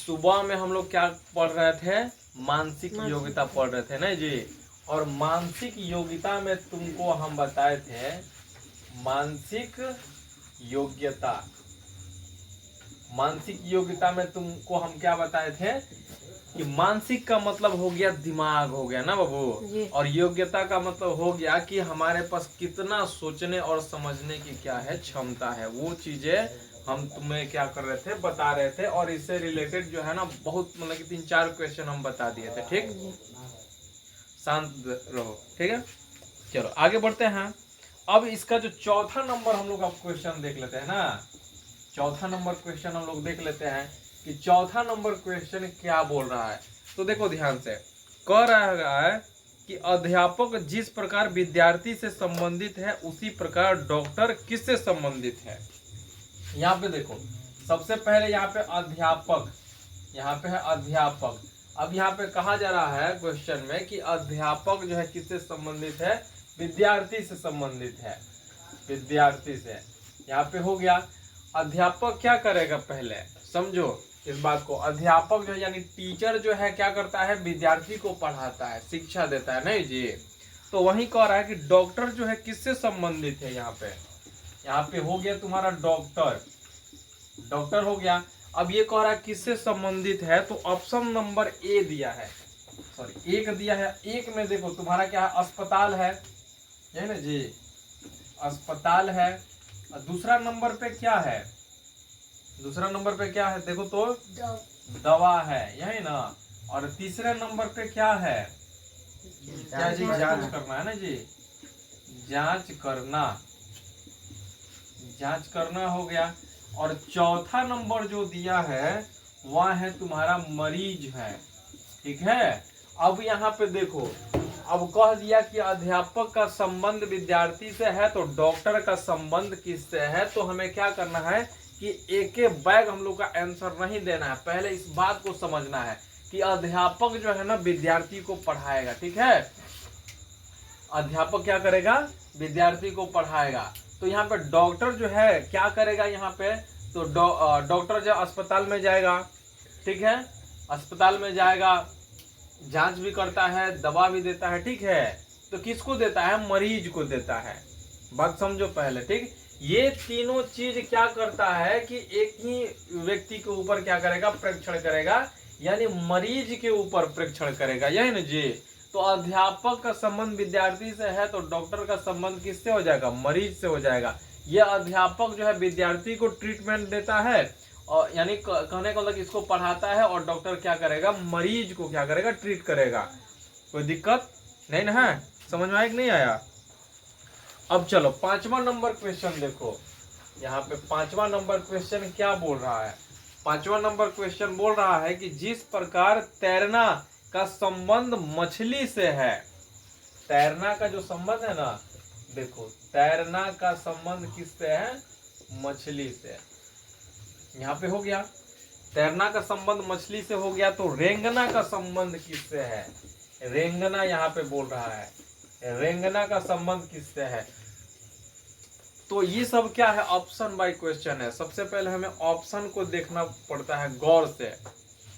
सुबह में हम लोग क्या पढ़ रहे थे, मानसिक योग्यता पढ़ रहे थे ना जी। और मानसिक योग्यता में तुमको हम बताए थे मानसिक योग्यता, मानसिक योग्यता में तुमको हम क्या बताए थे कि मानसिक का मतलब हो गया दिमाग हो गया ना बाबू, और योग्यता का मतलब हो गया कि हमारे पास कितना सोचने और समझने की क्या है क्षमता है। वो चीजें हम तुम्हें क्या कर रहे थे, बता रहे थे। और इससे रिलेटेड जो है ना बहुत मतलब कि 3-4 क्वेश्चन हम बता दिए थे। ठीक, शांत रहो, ठीक है। चलो आगे बढ़ते हैं। अब इसका जो चौथा नंबर हम लोग का क्वेश्चन देख लेते हैं ना, चौथा नंबर क्वेश्चन हम लोग देख लेते हैं कि चौथा नंबर क्वेश्चन क्या बोल रहा है। तो देखो ध्यान से, कह रहा है कि अध्यापक जिस प्रकार विद्यार्थी से संबंधित है उसी प्रकार डॉक्टर किससे संबंधित है। यहाँ पे देखो, सबसे पहले यहाँ पे अध्यापक, यहाँ पे है अध्यापक। अब यहाँ पे कहा जा रहा है क्वेश्चन में कि अध्यापक जो है किससे संबंधित है, विद्यार्थी से संबंधित है, विद्यार्थी से। यहाँ पे हो गया। अध्यापक क्या करेगा, पहले समझो इस बात को। अध्यापक जो है यानी टीचर जो है क्या करता है, विद्यार्थी को पढ़ाता है, शिक्षा देता है नहीं जी। तो वही कह रहा है कि डॉक्टर जो है किससे संबंधित है। यहाँ पे हो गया तुम्हारा डॉक्टर, डॉक्टर हो गया। अब ये कह रहा है किससे संबंधित है, तो ऑप्शन नंबर ए दिया है, सॉरी एक दिया है। एक में देखो तुम्हारा क्या है, अस्पताल है, यही ना जी, अस्पताल है। दूसरा नंबर पे क्या है, दूसरा नंबर पे क्या है, देखो तो दवा है, यही ना। और तीसरे नंबर पे क्या है, क्या जी, जांच करना है ना जी, जांच करना, जांच करना हो गया। और चौथा नंबर जो दिया है वह है तुम्हारा मरीज है, ठीक है। अब यहाँ पे देखो, अब कह दिया कि अध्यापक का संबंध विद्यार्थी से है तो डॉक्टर का संबंध किससे है। तो हमें क्या करना है कि एक बैग हम लोग का आंसर नहीं देना है, पहले इस बात को समझना है कि अध्यापक जो है ना विद्यार्थी को पढ़ाएगा, ठीक है। अध्यापक क्या करेगा, विद्यार्थी को पढ़ाएगा। तो यहाँ पे डॉक्टर जो है क्या करेगा, यहाँ पे तो डॉक्टर जो अस्पताल में जाएगा, ठीक है, अस्पताल में जाएगा, जांच भी करता है, दवा भी देता है, ठीक है। तो किसको देता है, मरीज को देता है। बात समझो पहले, ठीक। ये तीनों चीज क्या करता है कि एक ही व्यक्ति के ऊपर क्या करेगा, परीक्षण करेगा, यानी मरीज के ऊपर परीक्षण करेगा, यही ना जी। तो अध्यापक का संबंध विद्यार्थी से है तो डॉक्टर का संबंध किससे हो जाएगा, मरीज से हो जाएगा। यह अध्यापक जो है विद्यार्थी को ट्रीटमेंट देता है, और यानी कहने का मतलब इसको पढ़ाता है, और डॉक्टर क्या करेगा, मरीज को क्या करेगा, ट्रीट करेगा। कोई दिक्कत नहीं ना है, समझ में आया कि नहीं आया। अब चलो पांचवा नंबर क्वेश्चन देखो, यहाँ पे पांचवा नंबर क्वेश्चन क्या बोल रहा है। पांचवा नंबर क्वेश्चन बोल रहा है कि जिस प्रकार तैरना का संबंध मछली से है, तैरना का जो संबंध है ना, देखो तैरना का संबंध किससे है, मछली से। यहाँ पे हो गया, तैरना का संबंध मछली से हो गया। तो रेंगना का संबंध किससे है, रेंगना यहाँ पे बोल रहा है, रेंगना का संबंध किससे है। तो ये सब क्या है, ऑप्शन बाय क्वेश्चन है। सबसे पहले हमें ऑप्शन को देखना पड़ता है गौर से,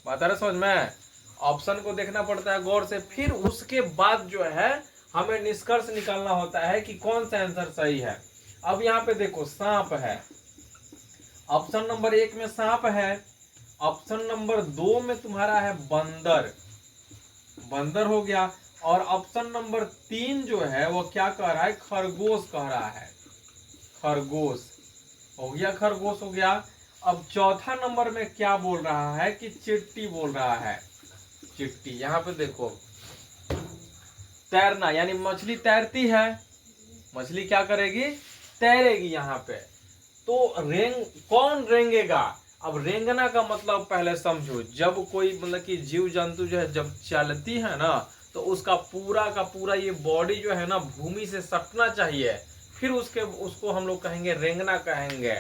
बात आ रहा समझ में, ऑप्शन को देखना पड़ता है गौर से। फिर उसके बाद जो है हमें निष्कर्ष निकालना होता है कि कौन सा आंसर सही है। अब यहाँ पे देखो सांप है, ऑप्शन नंबर 1 में सांप है। ऑप्शन नंबर 2 में तुम्हारा है बंदर, बंदर हो गया। और ऑप्शन नंबर 3 जो है वो क्या कह रहा है, खरगोश कह रहा है, खरगोश हो गया, खरगोश हो गया। अब चौथा नंबर में क्या बोल रहा है कि चिट्टी बोल रहा है, चिट्टी। यहाँ पे देखो तैरना यानी मछली तैरती है, मछली क्या करेगी, तैरेगी यहाँ पे। तो कौन रेंगेगा। अब रेंगना का मतलब पहले समझो, जब कोई मतलब कि जीव जंतु जो है जब चलती है ना, तो उसका पूरा का पूरा ये बॉडी जो है ना भूमि से सटना चाहिए, फिर उसको हम लोग कहेंगे रेंगना कहेंगे।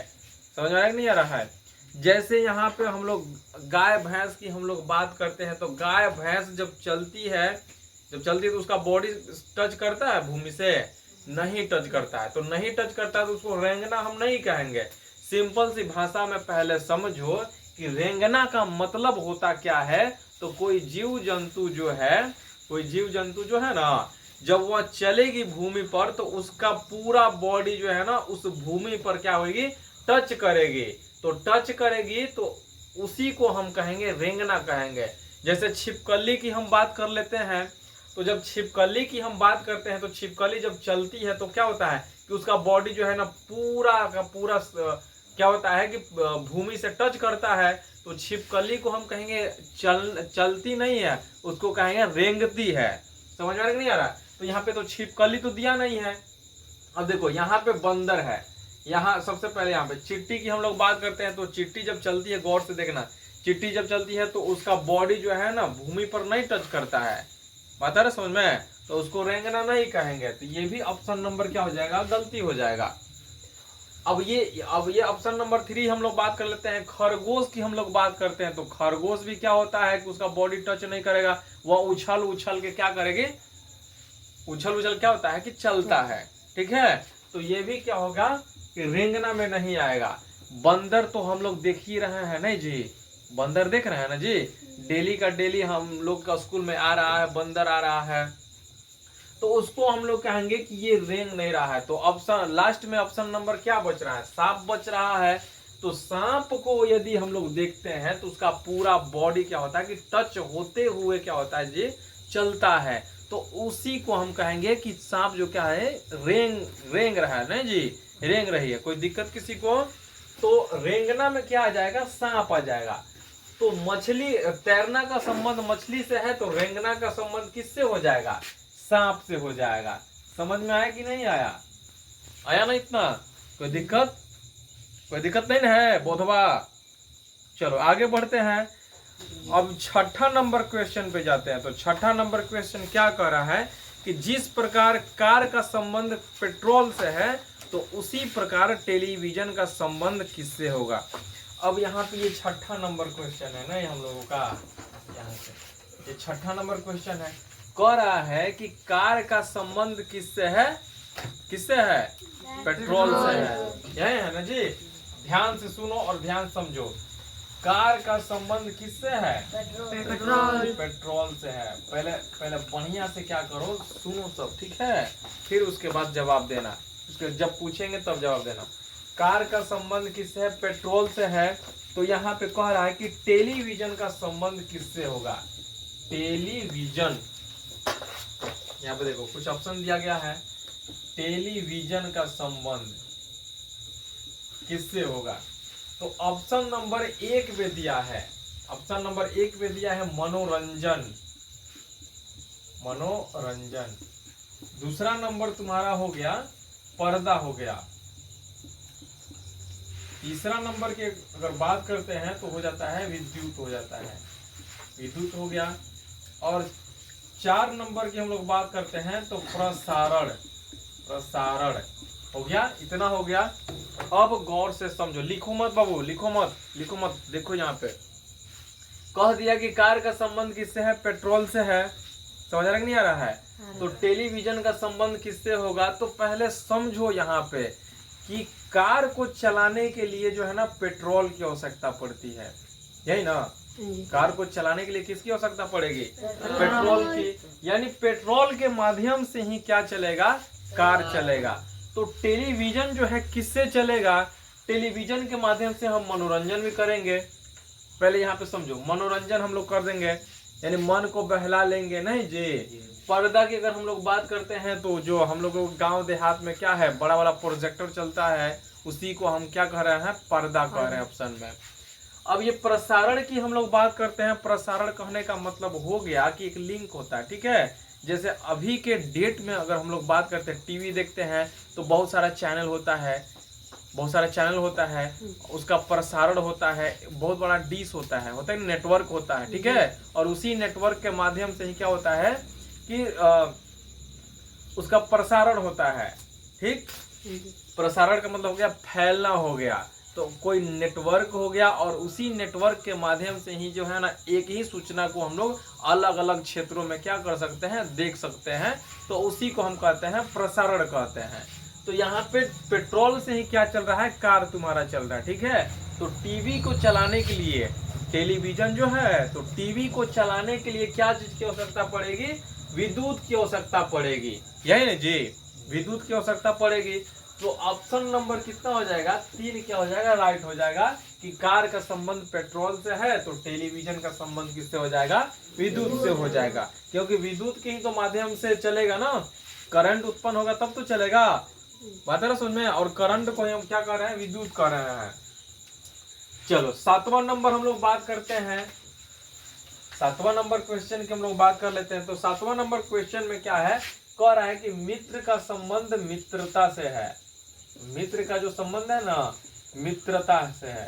समझ में आ नहीं आ रहा है। जैसे यहाँ पे हम लोग गाय भैंस की हम लोग बात करते हैं, तो गाय भैंस जब चलती है तो उसका बॉडी टच करता है भूमि से, नहीं टच करता है। तो नहीं टच करता है तो उसको रेंगना हम नहीं कहेंगे। सिंपल सी भाषा में पहले समझो कि रेंगना का मतलब होता क्या है, तो कोई जीव जंतु जो है ना, जब वह चलेगी भूमि पर तो उसका पूरा बॉडी जो है ना उस भूमि पर क्या होगी, टच करेगी। तो टच करेगी तो उसी को हम कहेंगे रेंगना कहेंगे। जैसे छिपकली की हम बात कर लेते हैं, तो जब छिपकली की हम बात करते हैं तो छिपकली जब चलती है तो क्या होता है कि उसका बॉडी जो है ना पूरा का पूरा क्या होता है कि भूमि से टच करता है। तो छिपकली को हम कहेंगे चलती नहीं है, उसको कहेंगे रेंगती है। समझ में आ रहा है कि नहीं आ रहा? तो यहाँ पे तो छिपकली तो दिया नहीं है। अब देखो यहाँ पे बंदर है, यहाँ सबसे पहले यहाँ पे चिट्टी की हम लोग बात करते हैं, तो चिट्टी जब चलती है, गौर से देखना, चिट्टी जब चलती है तो उसका बॉडी जो है ना भूमि पर नहीं टच करता है, बात आ रहा समझ में, तो उसको रेंगना नहीं कहेंगे। तो ये भी ऑप्शन नंबर क्या हो जाएगा, गलती हो जाएगा। अब ये ऑप्शन नंबर 3 हम लोग बात कर लेते हैं। खरगोश की हम लोग बात करते हैं, तो खरगोश भी क्या होता है कि उसका बॉडी टच नहीं करेगा, वह उछल उछल के क्या करेगी, उछल क्या होता है कि चलता है, ठीक है। तो ये भी क्या होगा कि रेंगना में नहीं आएगा। बंदर तो हम लोग देख ही रहे हैं नहीं जी, बंदर देख रहे हैं ना जी, डेली का डेली हम लोग का स्कूल में आ रहा है, बंदर आ रहा है, तो उसको हम लोग कहेंगे कि ये रेंग नहीं रहा है। तो ऑप्शन लास्ट में ऑप्शन नंबर क्या बच रहा है, सांप बच रहा है। तो सांप को यदि हम लोग देखते हैं तो उसका पूरा बॉडी क्या होता है कि टच होते हुए क्या होता है जी, चलता है। तो उसी को हम कहेंगे कि सांप जो क्या है रेंग रहा है, नहीं जी, रेंग रही है। कोई दिक्कत किसी को? तो रेंगना में क्या आ जाएगा, सांप आ जाएगा। तो मछली, तैरना का संबंध मछली से है, तो रेंगना का संबंध किससे हो जाएगा, सांप से हो जाएगा। समझ में आया कि नहीं आया? आया ना इतना? कोई दिक्कत नहीं ना है बोधवा? चलो आगे बढ़ते हैं। अब छठा नंबर क्वेश्चन पे जाते हैं। तो छठा नंबर क्वेश्चन क्या कह रहा है कि जिस प्रकार कार का संबंध पेट्रोल से है तो उसी प्रकार टेलीविजन का संबंध किससे होगा। अब यहाँ पे ये छठा नंबर क्वेश्चन है ना हम लोगों का, यहाँ से ये छठा नंबर क्वेश्चन है। कह रहा है कि कार का संबंध किससे है, पेट्रोल से है। यही है ना जी, ध्यान से सुनो और ध्यान समझो। कार का संबंध किससे है, पेट्रोल से है। पहले बढ़िया से क्या करो, सुनो सब, ठीक है, फिर उसके बाद जवाब देना। उसके जब पूछेंगे तब जवाब देना। कार का संबंध किससे है, पेट्रोल से है। तो यहाँ पे कह रहा है कि टेलीविजन का संबंध किससे होगा, टेलीविजन। यहाँ पे देखो कुछ ऑप्शन दिया गया है, टेलीविजन का संबंध किससे होगा। तो ऑप्शन नंबर 1 पे दिया है, ऑप्शन नंबर 1 पे दिया है मनोरंजन। दूसरा नंबर तुम्हारा हो गया पर्दा हो गया। तीसरा नंबर के अगर बात करते हैं तो हो जाता है विद्युत, हो जाता है विद्युत हो गया। और 4 नंबर की हम लोग बात करते हैं तो प्रसारण हो गया। इतना हो गया। अब गौर से समझो, लिखो मत बाबू, लिखो मत। देखो यहाँ पे कह दिया कि कार का संबंध किससे है, पेट्रोल से है। समझ रहा कि नहीं आ रहा है? तो टेलीविजन का संबंध किससे होगा, तो पहले समझो यहाँ पे कि कार को चलाने के लिए जो है ना पेट्रोल की आवश्यकता पड़ती है, यही ना। कार को चलाने के लिए किसकी आवश्यकता पड़ेगी, पेट्रोल की। यानी पेट्रोल के माध्यम से ही क्या चलेगा, कार चलेगा। तो टेलीविजन जो है किससे चलेगा, टेलीविजन के माध्यम से हम मनोरंजन भी करेंगे। पहले यहाँ पे समझो, मनोरंजन हम लोग कर देंगे, यानी मन को बहला लेंगे, नहीं जी। पर्दा की अगर हम लोग बात करते हैं तो जो हम लोग गांव देहात में क्या है, बड़ा बड़ा प्रोजेक्टर चलता है, उसी को हम क्या कह रहे हैं, पर्दा कह रहे हैं ऑप्शन में। अब ये प्रसारण की हम लोग बात करते हैं। प्रसारण कहने का मतलब हो गया कि एक लिंक होता है, ठीक है। जैसे अभी के डेट में अगर हम लोग बात करते हैं, टीवी देखते हैं तो बहुत सारा चैनल होता है, उसका प्रसारण होता है, बहुत बड़ा डिश होता है नेटवर्क होता है, ठीक है। और उसी नेटवर्क के माध्यम से ही क्या होता है कि उसका प्रसारण होता है, ठीक। प्रसारण का मतलब हो गया फैलना हो गया। तो कोई नेटवर्क हो गया और उसी नेटवर्क के माध्यम से ही जो है ना एक ही सूचना को हम लोग अलग अलग क्षेत्रों में क्या कर सकते हैं, देख सकते हैं। तो उसी को हम कहते हैं प्रसारण कहते हैं। तो यहाँ पे पेट्रोल से ही क्या चल रहा है, कार तुम्हारा चल रहा है, ठीक है। तो टीवी को चलाने के लिए, टेलीविजन जो है तो टीवी को चलाने के लिए क्या चीज की आवश्यकता पड़ेगी? विद्युत की आवश्यकता पड़ेगी, यही ना जी, विद्युत की आवश्यकता पड़ेगी। तो ऑप्शन नंबर कितना हो जाएगा? 3 क्या हो जाएगा? राइट हो जाएगा कि कार का संबंध पेट्रोल से है तो टेलीविजन का संबंध किससे हो जाएगा? विद्युत से हो जाएगा, क्योंकि विद्युत के ही तो माध्यम से चलेगा ना, करंट उत्पन्न होगा तब तो चलेगा। बात है ना समझ में? और करंट को हम क्या कर रहे हैं? विद्युत कर रहे हैं। चलो 7वां नंबर हम लोग बात करते हैं, 7वां नंबर क्वेश्चन की हम लोग बात कर लेते हैं। तो 7वां नंबर क्वेश्चन में क्या है? कह रहा है कि मित्र का संबंध मित्रता से है। मित्र का जो संबंध है ना, मित्रता से है,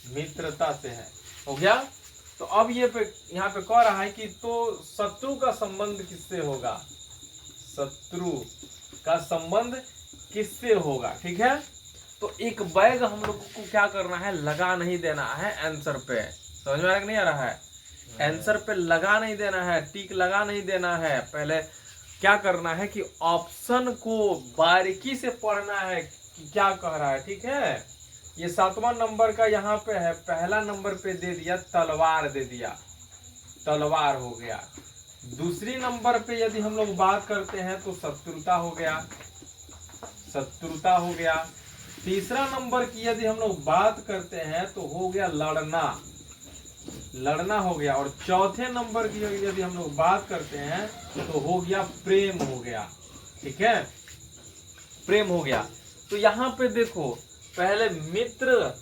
मित्रता से है। हो गया? तो अब ये यहाँ पे कह रहा है कि तो शत्रु का संबंध किससे होगा? शत्रु का संबंध किससे होगा? ठीक है, तो एक बैग हम लोग को क्या करना है? लगा नहीं देना है आंसर पे। समझ में आ रहा कि नहीं आ रहा है? आंसर पे लगा नहीं देना है, टिक लगा नहीं देना है। पहले क्या करना है कि ऑप्शन को बारीकी से पढ़ना है कि क्या कह रहा है। ठीक है, ये 7वां नंबर का यहाँ पे है, पहला नंबर पे दे दिया तलवार, दे दिया तलवार हो गया। दूसरी नंबर पे यदि हम लोग बात करते हैं तो शत्रुता हो गया, शत्रुता हो गया। तीसरा नंबर की यदि हम लोग बात करते हैं तो हो गया लड़ना, लड़ना हो गया। और चौथे नंबर की यदि हम लोग बात करते हैं तो हो गया प्रेम हो गया। ठीक है, प्रेम हो गया। तो यहाँ पे देखो, पहले मित्र,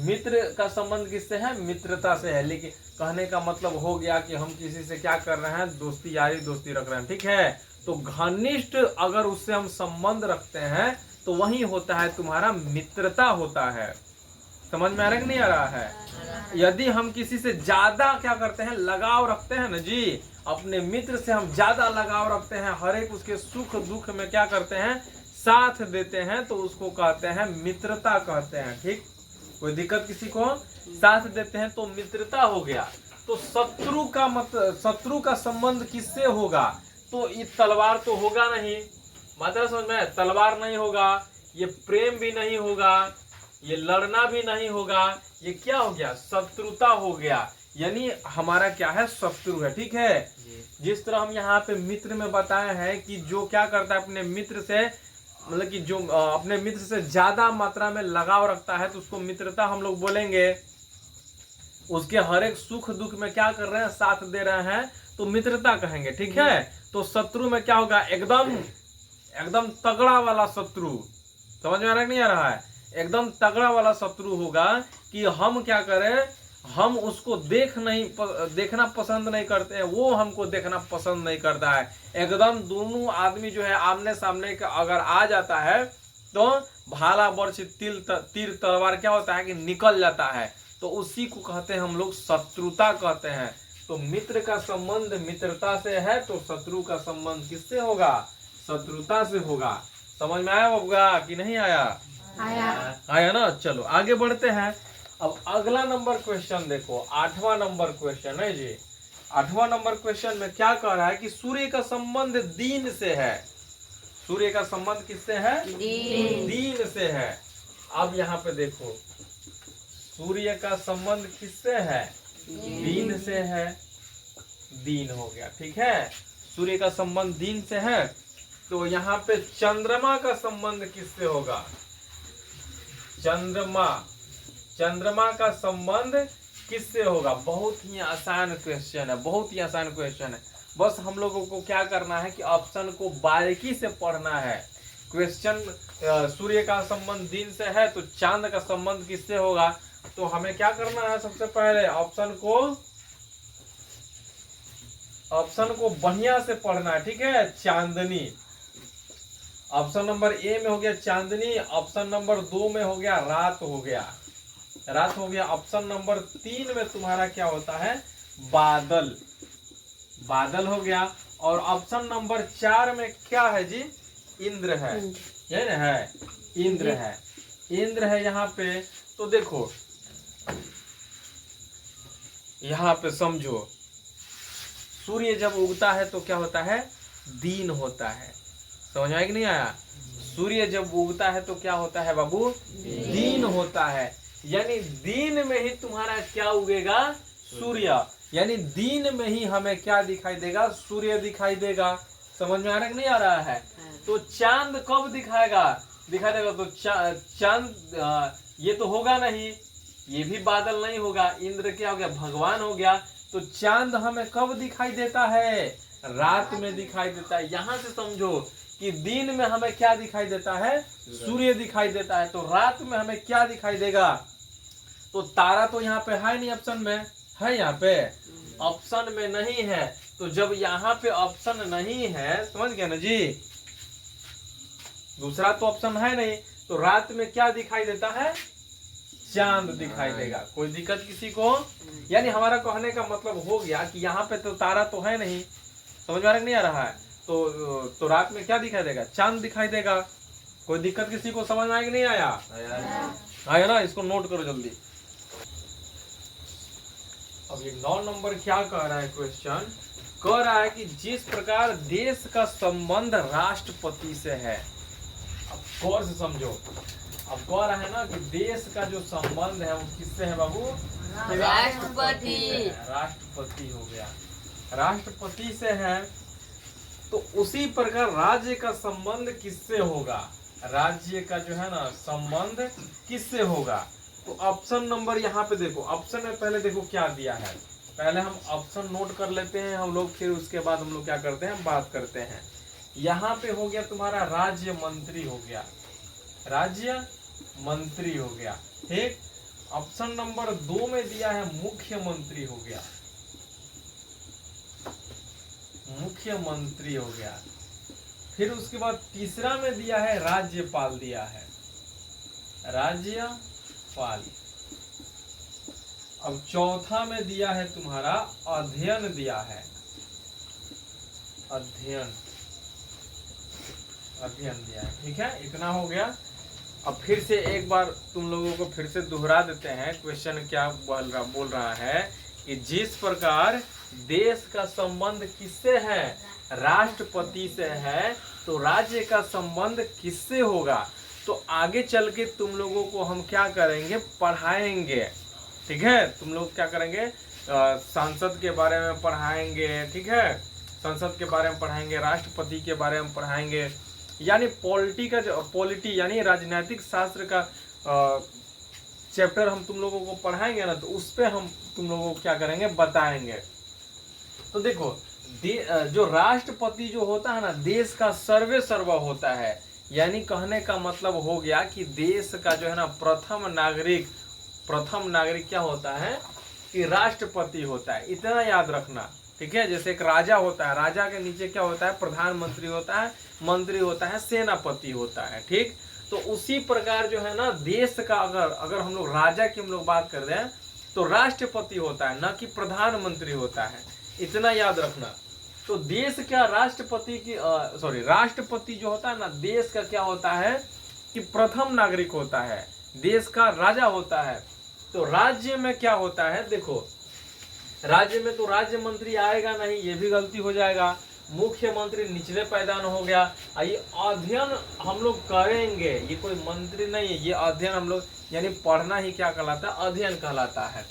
मित्र का संबंध किससे है? मित्रता से है। लेकिन कहने का मतलब हो गया कि हम किसी से क्या कर रहे हैं? दोस्ती यारी दोस्ती रख रहे हैं। ठीक है, तो घनिष्ठ अगर उससे हम संबंध रखते हैं तो वही होता है तुम्हारा मित्रता होता है। समझ में आ रहा है कि नहीं आ रहा है? यदि हम किसी से ज्यादा क्या करते हैं? लगाव रखते हैं ना जी, अपने मित्र से हम ज्यादा लगाव रखते हैं, हर एक उसके सुख दुख में क्या करते हैं? साथ देते हैं, तो उसको कहते हैं मित्रता कहते हैं। ठीक, कोई दिक्कत किसी को? साथ देते हैं तो मित्रता हो गया। तो शत्रु का मतलब, शत्रु का संबंध किससे होगा? तो ये तलवार तो होगा नहीं, मतलब समझ में? तलवार नहीं होगा, ये प्रेम भी नहीं होगा, ये लड़ना भी नहीं होगा, ये क्या हो गया? शत्रुता हो गया। यानी हमारा क्या है? शत्रु है। ठीक है, जिस तरह हम यहाँ पे मित्र में बताए हैं कि जो क्या करता है अपने मित्र से, मतलब कि जो अपने मित्र से ज्यादा मात्रा में लगाव रखता है तो उसको मित्रता हम लोग बोलेंगे। उसके हर एक सुख दुख में क्या कर रहे हैं? साथ दे रहे हैं, तो मित्रता कहेंगे। ठीक है, तो शत्रु में क्या होगा? एकदम एकदम तगड़ा वाला शत्रु। समझ में आ रहा है नहीं आ रहा है? एकदम तगड़ा वाला शत्रु होगा कि हम क्या करें? हम उसको देखना पसंद नहीं करते हैं, वो हमको देखना पसंद नहीं करता है। एकदम दोनों आदमी जो है आमने सामने का अगर आ जाता है तो भाला बर्छ तीर तलवार क्या होता है कि निकल जाता है, तो उसी को कहते हैं हम लोग शत्रुता कहते हैं। तो मित्र का संबंध मित्रता से है, तो शत्रु का संबंध किससे होगा? शत्रुता से होगा। समझ में आया होगा कि नहीं आया? आया ना। चलो आगे बढ़ते हैं। अब अगला नंबर क्वेश्चन देखो, 8वां नंबर क्वेश्चन है जी। 8वां नंबर क्वेश्चन में क्या कह रहा है कि सूर्य का संबंध दिन से है। सूर्य का संबंध किससे है? दिन से है। अब यहाँ पे देखो, सूर्य का संबंध किससे है? दिन से है। दिन हो गया। ठीक है, सूर्य का संबंध दिन से है। तो यहाँ पे चंद्रमा का संबंध किससे होगा? चंद्रमा, चंद्रमा का संबंध किससे होगा? बहुत ही आसान क्वेश्चन है, बहुत ही आसान क्वेश्चन है। बस हम लोगों को क्या करना है कि ऑप्शन को बारीकी से पढ़ना है। क्वेश्चन सूर्य का संबंध दिन से है तो चांद का संबंध किससे होगा? तो हमें क्या करना है? सबसे पहले ऑप्शन को बढ़िया से पढ़ना है। ठीक है, चांदनी, ऑप्शन नंबर ए में हो गया चांदनी, ऑप्शन नंबर 2 में हो गया रात, हो गया रात हो गया। ऑप्शन नंबर 3 में तुम्हारा क्या होता है? बादल, बादल हो गया। और ऑप्शन नंबर 4 में क्या है जी? इंद्र है, ये ना है, इंद्र है, इंद्र है यहाँ पे। तो देखो यहाँ पे समझो, सूर्य जब उगता है तो क्या होता है? दिन होता है। समझ में आया कि नहीं आया? सूर्य जब उगता है तो क्या होता है बाबू? दिन होता है। यानी दिन में ही तुम्हारा क्या उगेगा? सूर्य। यानी दिन में ही हमें क्या दिखाई देगा? सूर्य दिखाई देगा। समझ में आ रहा है कि नहीं आ रहा है? तो चांद कब दिखाई देगा? तो चांद ये तो होगा नहीं, ये भी बादल नहीं होगा। इंद्र क्या हो गया? भगवान हो गया। तो चांद हमें कब दिखाई देता है? रात में दिखाई देता है। यहां से समझो कि दिन में हमें क्या दिखाई देता है? सूर्य दिखाई देता है। तो रात में हमें क्या दिखाई देगा? तो तारा तो यहाँ पे है नहीं, ऑप्शन में है? यहाँ पे ऑप्शन में नहीं है। तो जब यहाँ पे ऑप्शन नहीं है, समझ गए ना जी, दूसरा तो ऑप्शन है नहीं, तो रात में क्या दिखाई देता है? चांद दिखाई देगा। कोई दिक्कत किसी को? यानी हमारा कहने का मतलब हो गया कि यहाँ पे तो तारा तो है नहीं, समझ में नहीं आ रहा है, तो रात में क्या दिखाई देगा? चांद दिखाई देगा। कोई दिक्कत किसी को? समझ में आया कि नहीं आया? आया ना? इसको नोट करो जल्दी। अब ये 9 नंबर क्या कह रहा है? क्वेश्चन कह रहा है कि जिस प्रकार देश का संबंध राष्ट्रपति से है, अब गौर से समझो। अब कह रहा है ना कि देश का जो संबंध है वो किससे है बाबू? राष्ट्रपति। राष्ट्रपति हो गया, राष्ट्रपति से है। तो उसी प्रकार राज्य का संबंध किससे होगा? राज्य का जो है ना संबंध किससे होगा? तो ऑप्शन नंबर यहाँ पे देखो, ऑप्शन में पहले देखो क्या दिया है। पहले हम ऑप्शन नोट कर लेते हैं हम लोग, फिर उसके बाद हम लोग क्या करते हैं? बात करते हैं। यहाँ पे हो गया तुम्हारा राज्य मंत्री हो गया, राज्य मंत्री हो गया, ठीक। ऑप्शन नंबर 2 में दिया है मुख्यमंत्री हो गया, मुख्यमंत्री हो गया। फिर उसके बाद तीसरा में दिया है राज्यपाल, दिया है राज्यपाल। अब चौथा में दिया है तुम्हारा अध्ययन, दिया है अध्ययन, अध्ययन दिया है, ठीक है। इतना हो गया। अब फिर से एक बार तुम लोगों को फिर से दोहरा देते हैं। क्वेश्चन क्या बोल रहा है कि जिस प्रकार देश का संबंध किससे है? राष्ट्रपति से है। तो राज्य का संबंध किससे होगा? तो आगे चल के तुम लोगों को हम क्या करेंगे? पढ़ाएंगे, ठीक है। तुम लोग क्या करेंगे? संसद के बारे में पढ़ाएंगे, ठीक है। संसद के बारे में पढ़ाएंगे, राष्ट्रपति के बारे में पढ़ाएंगे, यानी पॉलिटी यानी राजनीतिक शास्त्र का चैप्टर हम तुम लोगों को पढ़ाएंगे ना, तो उस पे हम तुम लोगों को क्या करेंगे? बताएंगे। तो देखो जो राष्ट्रपति जो होता है ना, देश का सर्वे सर्वा होता है। यानी कहने का मतलब हो गया कि देश का जो है ना प्रथम नागरिक क्या होता है? कि राष्ट्रपति होता है। इतना याद रखना, ठीक है। जैसे एक राजा होता है, राजा के नीचे क्या होता है? प्रधानमंत्री होता है, मंत्री होता है, सेनापति होता है, ठीक। तो उसी प्रकार जो है ना देश का अगर हम लोग राजा की हम लोग बात कर रहे हैं तो राष्ट्रपति होता है, ना कि प्रधानमंत्री होता है। इतना याद रखना। तो देश क्या राष्ट्रपति जो होता है ना देश का क्या होता है? कि प्रथम नागरिक होता है, देश का राजा होता है। तो राज्य में क्या होता है? देखो राज्य में तो राज्य मंत्री आएगा नहीं, ये भी गलती हो जाएगा। मुख्यमंत्री निचले पैदान हो गया। ये अध्ययन हम लोग करेंगे, ये कोई मंत्री नहीं है, ये अध्ययन हम लोग यानी पढ़ना ही क्या कहलाता है? अध्ययन कहलाता है।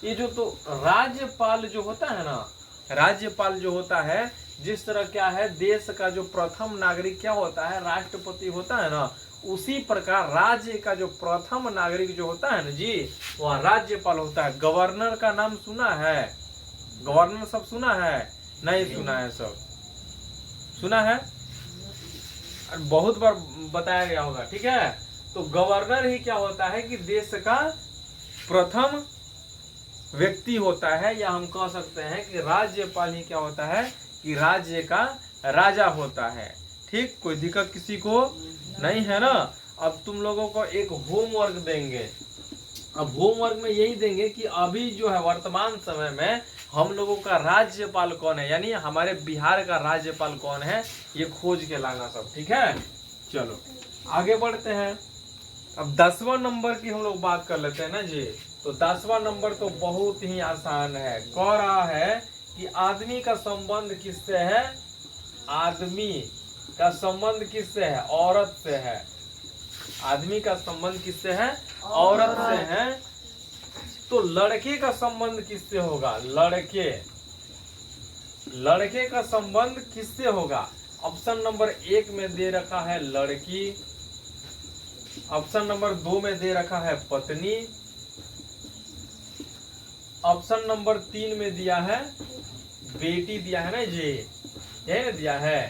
ये जो तो राज्यपाल जो होता है ना, राज्यपाल जो होता है, जिस तरह क्या है देश का जो प्रथम नागरिक क्या होता है? राष्ट्रपति होता है ना, उसी प्रकार राज्य का जो प्रथम नागरिक जो होता है ना जी, वह राज्यपाल होता है। गवर्नर का नाम सुना है? गवर्नर सब सुना है? नहीं सुना है? सब सुना है, बहुत बार बताया गया होगा, ठीक है। तो गवर्नर ही क्या होता है? कि देश का प्रथम व्यक्ति होता है, या हम कह सकते हैं कि राज्यपाल ही क्या होता है? कि राज्य का राजा होता है, ठीक। कोई दिक्कत किसी को नहीं है ना। अब तुम लोगों को एक होमवर्क देंगे। अब होमवर्क में यही देंगे कि अभी जो है वर्तमान समय में हम लोगों का राज्यपाल कौन है, यानी हमारे बिहार का राज्यपाल कौन है, ये खोज के लाना सब, ठीक है। चलो आगे बढ़ते हैं। अब 10वां नंबर की हम लोग बात कर लेते हैं ना जी। तो 10वां नंबर तो बहुत ही आसान है। कह रहा है कि आदमी का संबंध किससे है? आदमी का संबंध किससे है? औरत से है। आदमी का संबंध किससे है? औरत से है। तो लड़के का संबंध किससे होगा? लड़के का संबंध किससे होगा? ऑप्शन नंबर 1 में दे रखा है लड़की, ऑप्शन नंबर 2 में दे रखा है पत्नी, ऑप्शन नंबर 3 में दिया है बेटी, दिया है ना जी, यही ना दिया है,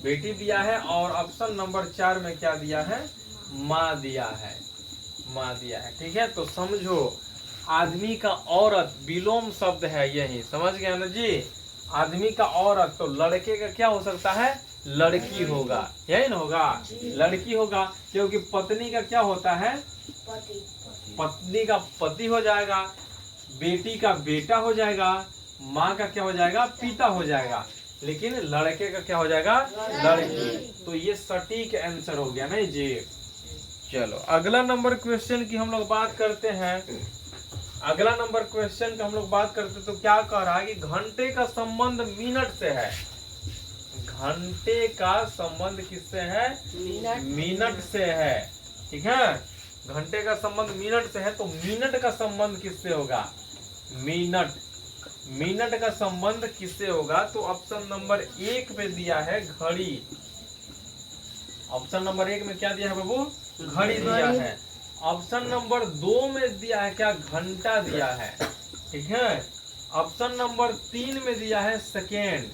बेटी दिया है। और ऑप्शन नंबर 4 में क्या दिया है? माँ दिया है, माँ दिया है। ठीक है, तो समझो आदमी का औरत विलोम शब्द है, यही समझ गया ना जी। आदमी का औरत, तो लड़के का क्या हो सकता है? लड़की होगा, यही ना होगा, लड़की होगा। क्योंकि पत्नी का क्या होता है? पत्नी का पति हो जाएगा, बेटी का बेटा हो जाएगा, माँ का क्या हो जाएगा? पिता हो जाएगा। लेकिन लड़के का क्या हो जाएगा? लड़की। तो ये सटीक आंसर हो गया नहीं जी। चलो अगला नंबर क्वेश्चन की हम लोग बात करते हैं। अगला नंबर क्वेश्चन का हम लोग बात करते तो क्या कह रहा है कि घंटे का संबंध मिनट से है। घंटे का संबंध किससे है? मिनट से है। ठीक है, घंटे का संबंध मिनट से है, तो मिनट का संबंध किससे होगा? मिनट का संबंध किससे होगा? तो ऑप्शन नंबर 1 में दिया है घड़ी। ऑप्शन नंबर 1 में क्या दिया है बाबू? घड़ी दिया है। ऑप्शन नंबर 2 में दिया है क्या? घंटा दिया है। ठीक है, ऑप्शन नंबर 3 में दिया है सेकेंड,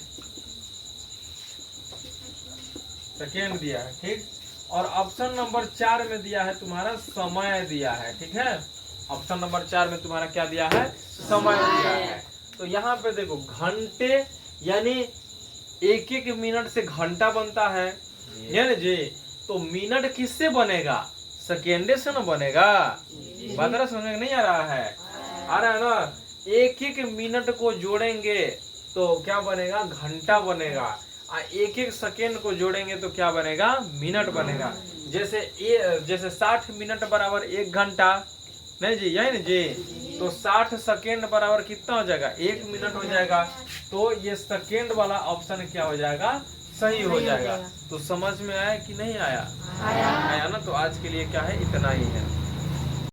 सेकेंड दिया है। ठीक, और ऑप्शन नंबर 4 में दिया है तुम्हारा समय दिया है। ठीक है, ऑप्शन नंबर 4 में तुम्हारा क्या दिया है? समय दिया है। तो यहाँ पे देखो घंटे यानी एक एक मिनट से घंटा बनता है, है ना जी। तो मिनट किससे बनेगा? सेकेंडे से ना बनेगा। बात समझ में नहीं आ रहा है? आ रहा है ना। एक एक मिनट को जोड़ेंगे तो क्या बनेगा? घंटा बनेगा। एक एक सेकेंड को जोड़ेंगे तो क्या बनेगा? मिनट बनेगा। जैसे 60 मिनट बराबर 1 घंटा, नहीं जी, यही ना जी। तो 60 सेकेंड बराबर कितना हो जाएगा? 1 मिनट हो जाएगा। तो ये सेकेंड वाला ऑप्शन क्या हो जाएगा? सही हो जाएगा। तो समझ में आया कि नहीं आया? आया ना। तो आज के लिए क्या है, इतना ही है।